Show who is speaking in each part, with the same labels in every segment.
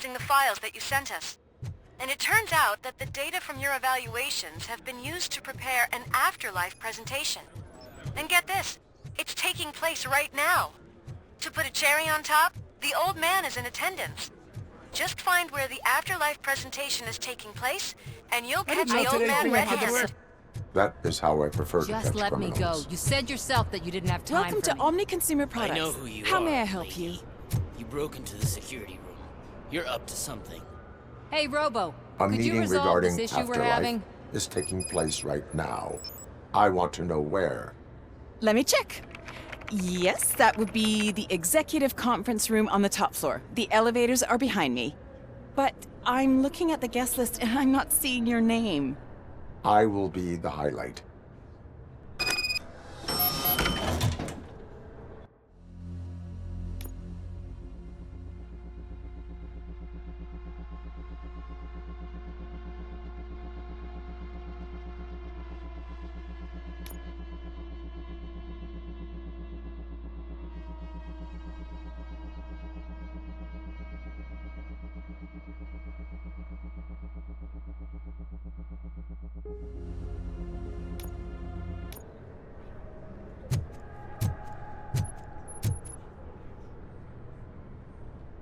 Speaker 1: analyzing the files that you sent us. And it turns out that the data from your evaluations have been used to prepare an Afterlife presentation. And get this, it's taking place right now. To put a cherry on top, the old man is in attendance. Just find where the Afterlife presentation is taking place, and you'll catch the old man red-handed.
Speaker 2: That is how I prefer to catch
Speaker 3: Just let me
Speaker 2: criminals.
Speaker 3: go. You said yourself that you didn't have time
Speaker 4: Welcome
Speaker 3: for
Speaker 4: to
Speaker 3: me.
Speaker 4: Omni Consumer Products.
Speaker 5: I know who you are.
Speaker 4: How may I help
Speaker 5: lady.
Speaker 4: you?
Speaker 5: You broke into the security room. You're up to something.
Speaker 3: Hey, Robo.
Speaker 2: A
Speaker 3: could you
Speaker 2: meeting
Speaker 3: resolve
Speaker 2: regarding
Speaker 3: this issue we're
Speaker 2: Afterlife
Speaker 3: having?
Speaker 2: is taking place right now. I want to know where.
Speaker 4: Let me check. Yes, that would be the executive conference room on the top floor. The elevators are behind me. But I'm looking at the guest list and I'm not seeing your name.
Speaker 2: I will be the highlight.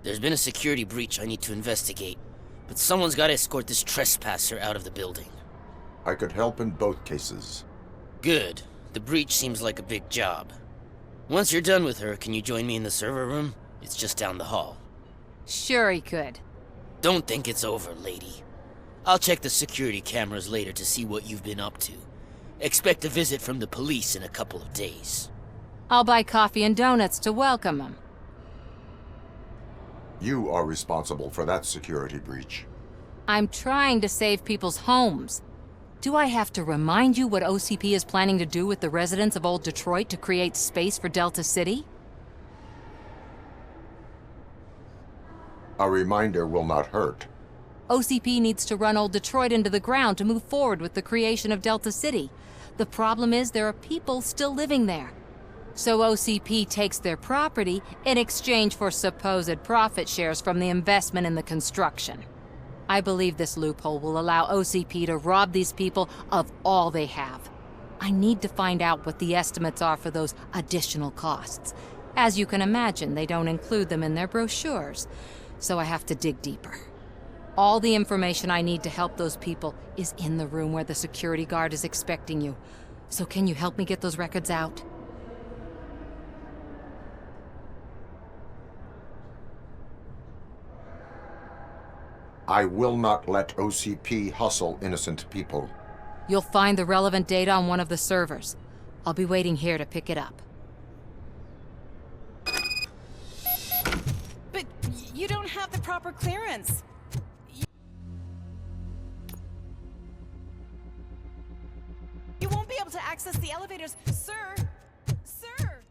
Speaker 5: There's been a security breach I need to investigate, but someone's got to escort this trespasser out of the building.
Speaker 2: I could help in both cases.
Speaker 5: Good. The breach seems like a big job. Once you're done with her, can you join me in the server room? It's just down the hall.
Speaker 3: Sure he could.
Speaker 5: Don't think it's over, lady. I'll check the security cameras later to see what you've been up to. Expect a visit from the police in a couple of days.
Speaker 3: I'll buy coffee and donuts to welcome him.
Speaker 2: You are responsible for that security breach.
Speaker 3: I'm trying to save people's homes. Do I have to remind you what OCP is planning to do with the residents of Old Detroit to create space for Delta City?
Speaker 2: A reminder will not hurt.
Speaker 3: OCP needs to run Old Detroit into the ground to move forward with the creation of Delta City. The problem is there are people still living there. So OCP takes their property in exchange for supposed profit shares from the investment in the construction. I believe this loophole will allow OCP to rob these people of all they have. I need to find out what the estimates are for those additional costs. As you can imagine, they don't include them in their brochures, so I have to dig deeper. All the information I need to help those people is in the room where the security guard is expecting you. So can you help me get those records out?
Speaker 2: I will not let OCP hustle innocent people.
Speaker 3: You'll find the relevant data on one of the servers. I'll be waiting here to pick it up.
Speaker 4: But you don't have the proper clearance. You won't be able to access the elevators, sir. Sir.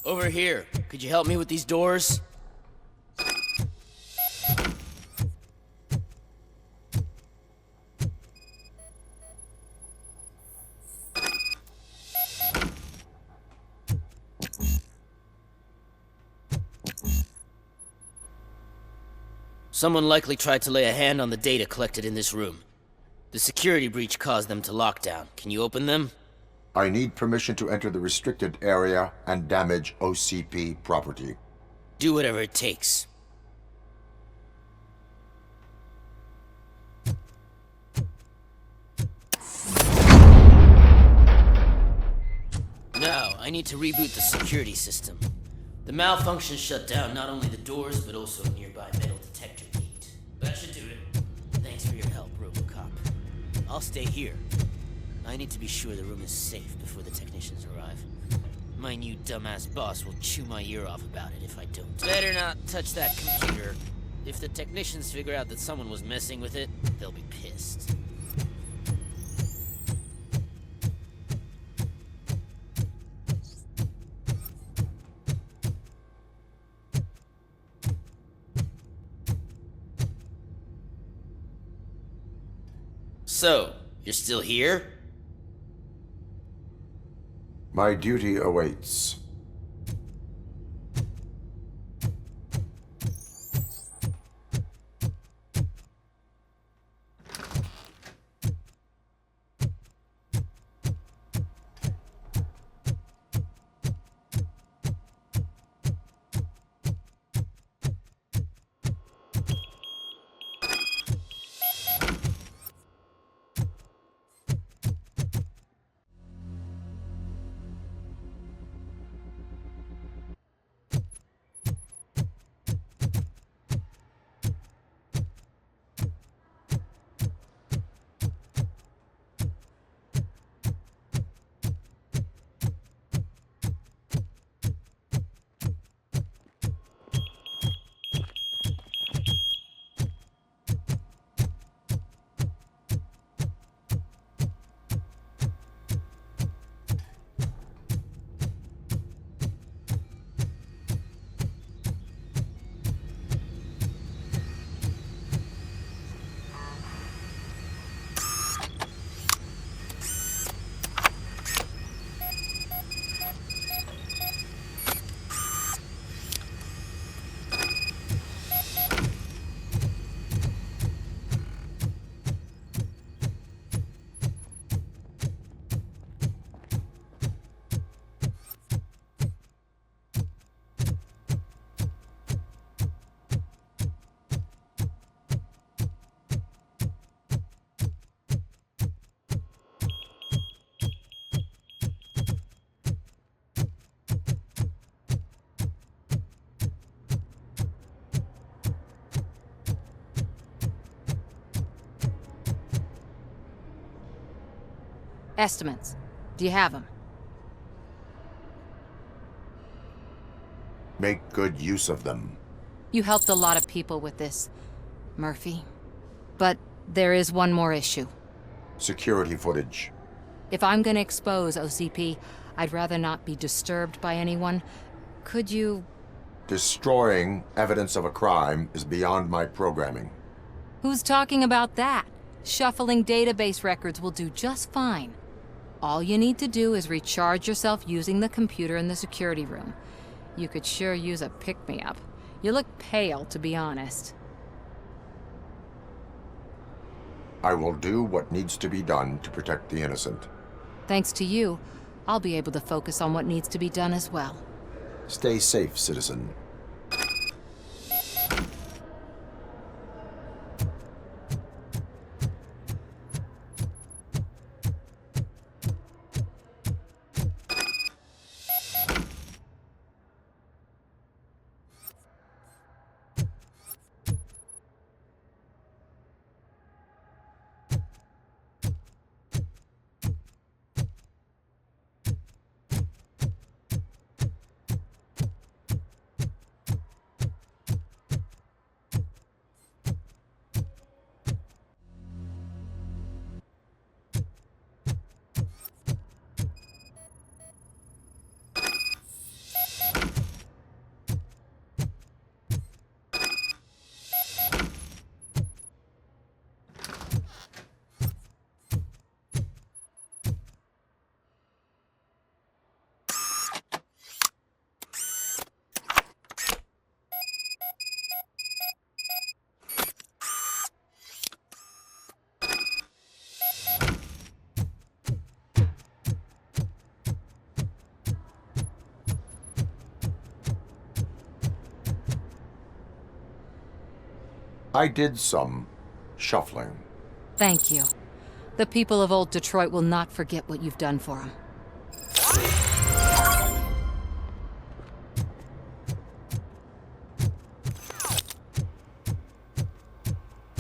Speaker 5: Over here. Could you help me with these doors? Someone likely tried to lay a hand on the data collected in this room. The security breach caused them to lock down. Can you open them?
Speaker 2: I need permission to enter the restricted area and damage OCP property.
Speaker 5: Do whatever it takes. Now, I need to reboot the security system. The malfunction shut down not only the doors, but also a nearby metal detector gate. That should do it. Thanks for your help, RoboCop. I'll stay here. I need to be sure the room is safe before the technicians arrive. My new dumbass boss will chew my ear off about it if I don't. Better not touch that computer. If the technicians figure out that someone was messing with it, they'll be pissed. So, you're still here?
Speaker 2: My duty awaits.
Speaker 3: Estimates. Do you have them?
Speaker 2: Make good use of them.
Speaker 3: You helped a lot of people with this, Murphy. But there is one more issue.
Speaker 2: Security footage.
Speaker 3: If I'm gonna expose OCP, I'd rather not be disturbed by anyone. Could you...
Speaker 2: Destroying evidence of a crime is beyond my programming.
Speaker 3: Who's talking about that? Shuffling database records will do just fine. All you need to do is recharge yourself using the computer in the security room. You could sure use a pick-me-up. You look pale, to be honest.
Speaker 2: I will do what needs to be done to protect the innocent.
Speaker 3: Thanks to you, I'll be able to focus on what needs to be done as well.
Speaker 2: Stay safe, citizen. I did some shuffling.
Speaker 3: Thank you. The people of old Detroit will not forget what you've done for them.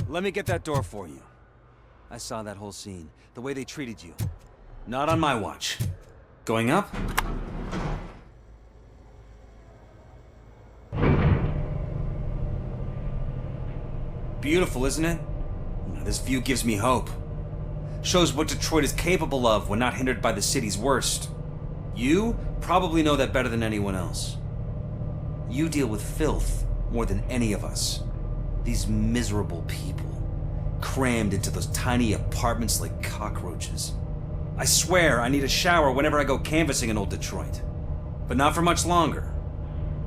Speaker 6: Let me get that door for you. I saw that whole scene, the way they treated you. Not on my watch. Going up? Beautiful, isn't it? This view gives me hope. Shows what Detroit is capable of when not hindered by the city's worst. You probably know that better than anyone else. You deal with filth more than any of us. These miserable people. crammed into those tiny apartments like cockroaches. I swear I need a shower whenever I go canvassing in old Detroit. But not for much longer.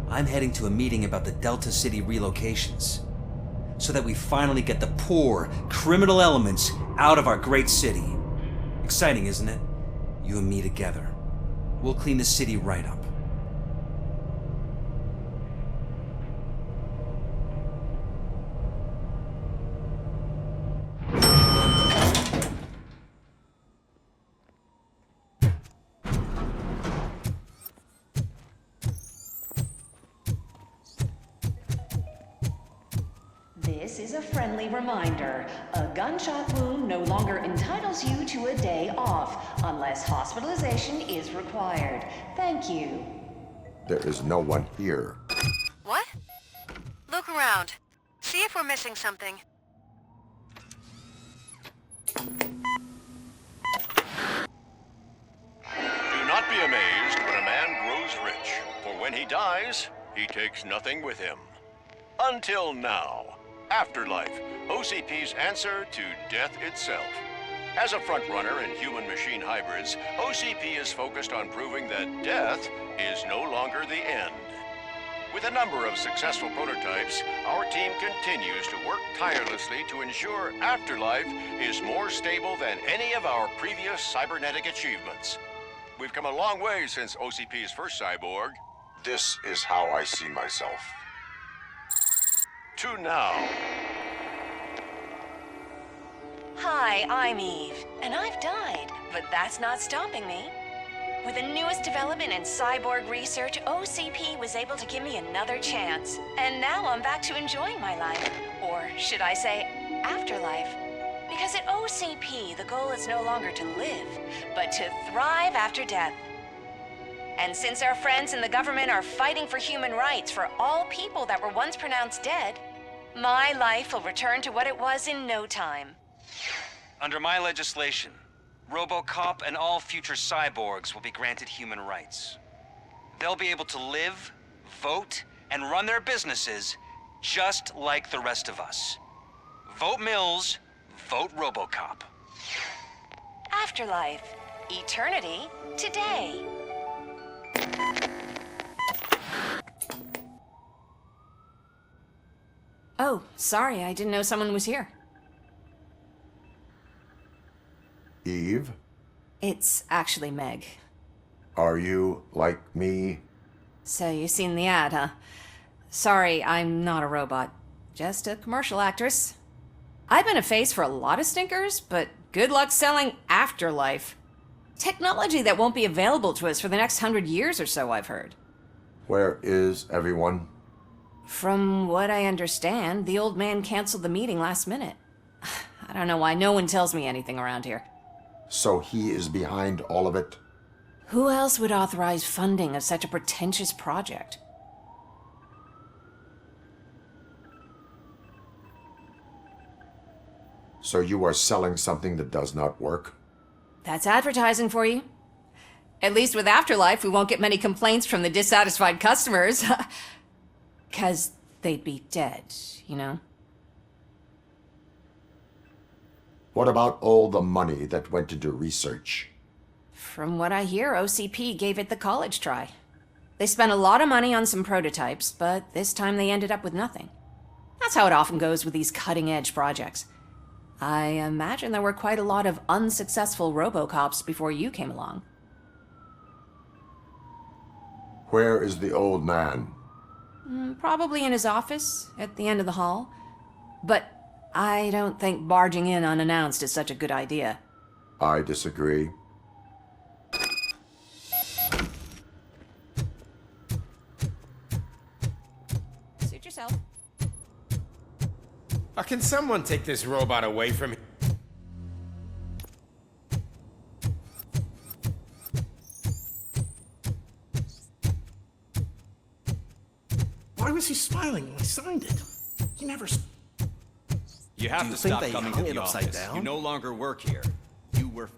Speaker 6: I'm heading to a meeting about the Delta City relocations, so that we finally get the poor, criminal elements out of our great city. Exciting, isn't it? You and me together. We'll clean the city right up.
Speaker 7: This is a friendly reminder. A gunshot wound no longer entitles you to a day off, unless hospitalization is required. Thank you.
Speaker 2: There is no one here.
Speaker 1: What? Look around. See if we're missing something.
Speaker 8: Do not be amazed when a man grows rich, for when he dies, he takes nothing with him. Until now. Afterlife, OCP's answer to death itself. As a frontrunner in human-machine hybrids, OCP is focused on proving that death is no longer the end. With a number of successful prototypes, our team continues to work tirelessly to ensure Afterlife is more stable than any of our previous cybernetic achievements. We've come a long way since OCP's first cyborg.
Speaker 2: This is how I see myself.
Speaker 8: To now.
Speaker 7: Hi, I'm Eve, and I've died, but that's not stopping me. With the newest development in cyborg research, OCP was able to give me another chance. And now I'm back to enjoying my life. Or should I say, afterlife. Because at OCP, the goal is no longer to live, but to thrive after death. And since our friends in the government are fighting for human rights for all people that were once pronounced dead, my life will return to what it was in no time.
Speaker 6: Under my legislation, RoboCop and all future cyborgs will be granted human rights. They'll be able to live, vote, and run their businesses just like the rest of us. Vote Mills, vote RoboCop.
Speaker 7: Afterlife. Eternity. Today. Oh, sorry, I didn't know someone was here.
Speaker 2: Eve,
Speaker 7: It's actually Meg.
Speaker 2: are you like me?
Speaker 7: So you've seen the ad, huh? Sorry, I'm not a robot. Just a commercial actress. I've been a face for a lot of stinkers, but good luck selling Afterlife. Technology that won't be available to us for the next 100 years or so, I've heard.
Speaker 2: Where is everyone?
Speaker 7: From what I understand, the old man canceled the meeting last minute. I don't know why no one tells me anything around here.
Speaker 2: So he is behind all of it?
Speaker 7: Who else would authorize funding of such a pretentious project?
Speaker 2: So you are selling something that does not work?
Speaker 7: That's advertising for you. At least with Afterlife, we won't get many complaints from the dissatisfied customers. 'Cause they'd be dead, you know?
Speaker 2: What about all the money that went into research?
Speaker 7: From what I hear, OCP gave it the college try. They spent a lot of money on some prototypes, but this time they ended up with nothing. That's how it often goes with these cutting-edge projects. I imagine there were quite a lot of unsuccessful RoboCops before you came along.
Speaker 2: Where is the old man?
Speaker 7: Probably in his office, at the end of the hall. But I don't think barging in unannounced is such a good idea.
Speaker 2: I disagree.
Speaker 7: Suit yourself.
Speaker 9: Can someone take this robot away from me?
Speaker 10: Why was he smiling when I signed it? He never.
Speaker 11: You have
Speaker 10: Do you
Speaker 11: to
Speaker 10: think
Speaker 11: stop
Speaker 10: they
Speaker 11: coming
Speaker 10: hung
Speaker 11: to
Speaker 10: it
Speaker 11: the
Speaker 10: upside
Speaker 11: office.
Speaker 10: down?
Speaker 11: You no longer work here. You were...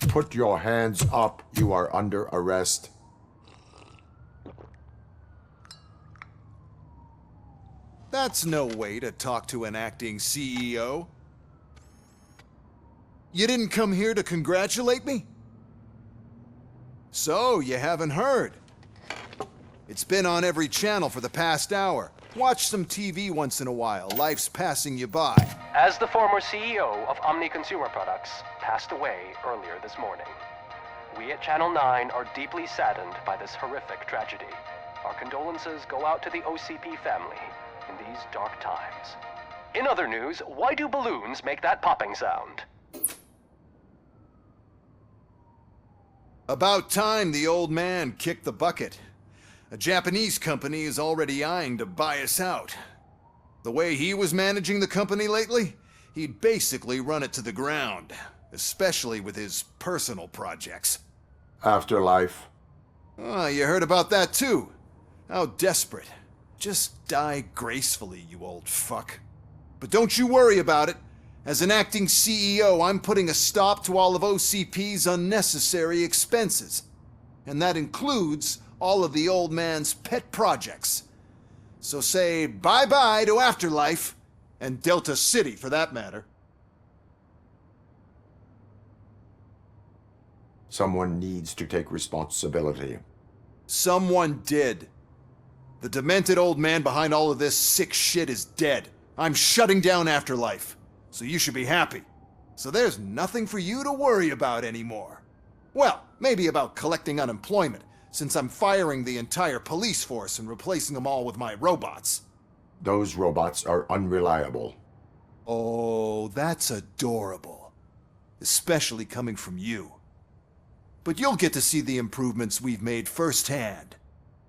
Speaker 2: Put your hands up. You are under arrest.
Speaker 12: That's no way to talk to an acting CEO. You didn't come here to congratulate me? So, you haven't heard. It's been on every channel for the past hour. Watch some TV once in a while. Life's passing you by.
Speaker 13: As the former CEO of Omni Consumer Products passed away earlier this morning, we at Channel 9 are deeply saddened by this horrific tragedy. Our condolences go out to the OCP family in these dark times. In other news, why do balloons make that popping sound?
Speaker 12: About time the old man kicked the bucket. A Japanese company is already eyeing to buy us out. The way he was managing the company lately, he'd basically run it to the ground, especially with his personal projects.
Speaker 2: Afterlife.
Speaker 12: Oh, you heard about that too. How desperate. Just die gracefully, you old fuck. But don't you worry about it. As an acting CEO, I'm putting a stop to all of OCP's unnecessary expenses. And that includes all of the old man's pet projects. So say bye-bye to Afterlife, and Delta City for that matter.
Speaker 2: Someone needs to take responsibility.
Speaker 12: Someone did. The demented old man behind all of this sick shit is dead. I'm shutting down Afterlife. So you should be happy. So there's nothing for you to worry about anymore. Well, maybe about collecting unemployment, since I'm firing the entire police force and replacing them all with my robots.
Speaker 2: Those robots are unreliable.
Speaker 12: Oh, that's adorable. Especially coming from you. But you'll get to see the improvements we've made firsthand,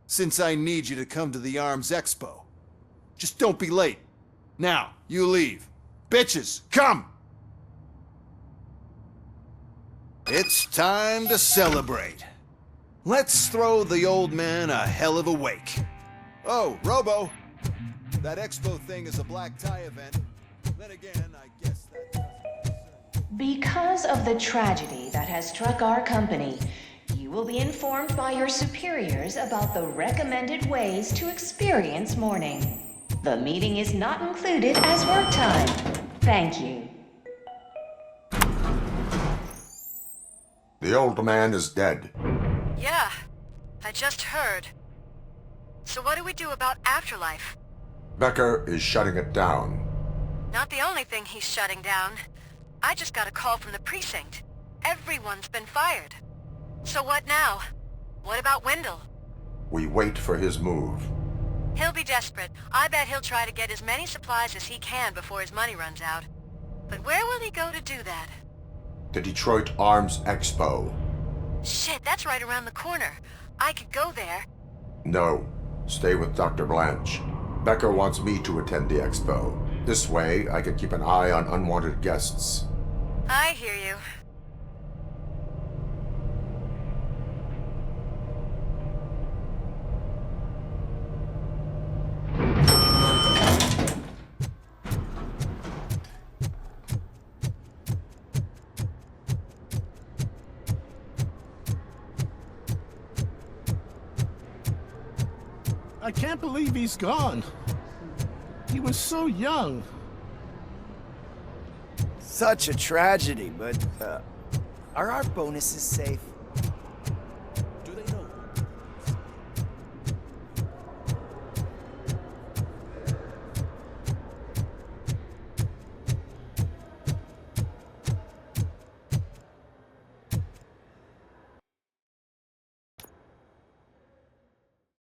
Speaker 12: since I need you to come to the ARMS Expo. Just don't be late. Now, you leave. Bitches, come! It's time to celebrate. Let's throw the old man a hell of a wake. Oh, Robo, that expo thing is a black tie event. Then again, I guess that...
Speaker 7: Because of the tragedy that has struck our company, you will be informed by your superiors about the recommended ways to experience mourning. The meeting is not included as work time. Thank you.
Speaker 2: The old man is dead.
Speaker 1: Yeah, I just heard. So what do we do about Afterlife?
Speaker 2: Becker is shutting it down.
Speaker 1: Not the only thing he's shutting down. I just got a call from the precinct. Everyone's been fired. So what now? What about Wendell?
Speaker 2: We wait for his move.
Speaker 1: He'll be desperate. I bet he'll try to get as many supplies as he can before his money runs out. But where will he go to do that?
Speaker 2: The Detroit Arms Expo.
Speaker 1: Shit, that's right around the corner. I could go there.
Speaker 2: No. Stay with Dr. Blanche. Becker wants me to attend the expo. This way, I can keep an eye on unwanted guests.
Speaker 1: I hear you.
Speaker 10: I can't believe he's gone. He was so young.
Speaker 14: Such a tragedy, but are our bonuses safe?